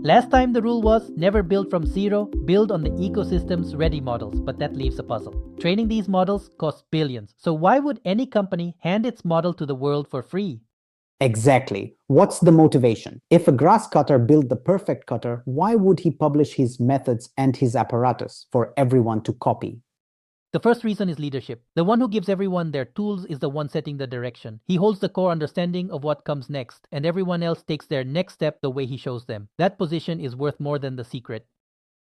Last time the rule was never build from zero, build on the ecosystem's ready models, but that leaves a puzzle. Training these models costs billions, so why would any company hand its model to the world for free? Exactly. What's the motivation? If a grass cutter built the perfect cutter, why would he publish his methods and his apparatus for everyone to copy? The first reason is leadership. The one who gives everyone their tools is the one setting the direction. He holds the core understanding of what comes next, and everyone else takes their next step the way he shows them. That position is worth more than the secret.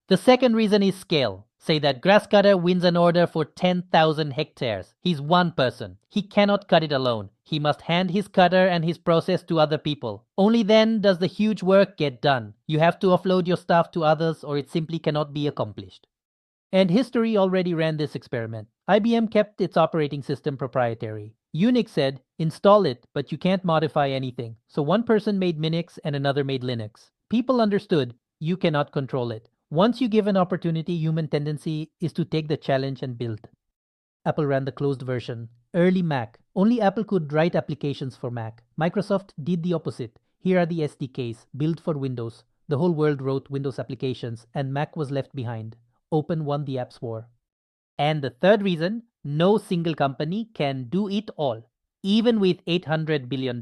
The second reason is scale. Say that grass cutter wins an order for 10,000 hectares. He's one person. He cannot cut it alone. He must hand his cutter and his process to other people. Only then does the huge work get done. You have to offload your stuff to others or it simply cannot be accomplished. And history already ran this experiment. IBM kept its operating system proprietary. Unix said, install it, but you can't modify anything. So one person made Minix and another made Linux. People understood, you cannot control it. Once you give an opportunity, human tendency is to take the challenge and build. Apple ran the closed version. Early Mac. Only Apple could write applications for Mac. Microsoft did the opposite. Here are the SDKs, built for Windows. The whole world wrote Windows applications, and Mac was left behind. Open won the apps war. And the third reason, no single company can do it all. Even with $800 billion,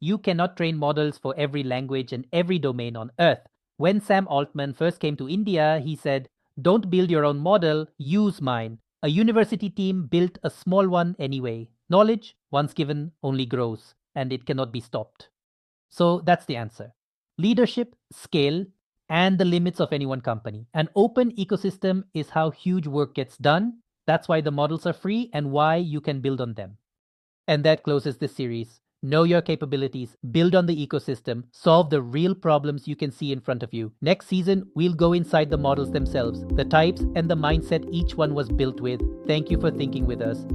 you cannot train models for every language and every domain on Earth. When Sam Altman first came to India, he said, don't build your own model, use mine. A university team built a small one anyway. Knowledge, once given, only grows, and it cannot be stopped. So that's the answer. Leadership, scale, and the limits of any one company. An open ecosystem is how huge work gets done. That's why the models are free and why you can build on them. And that closes this series. Know your capabilities, build on the ecosystem, solve the real problems you can see in front of you. Next season, we'll go inside the models themselves, the types and the mindset each one was built with. Thank you for thinking with us.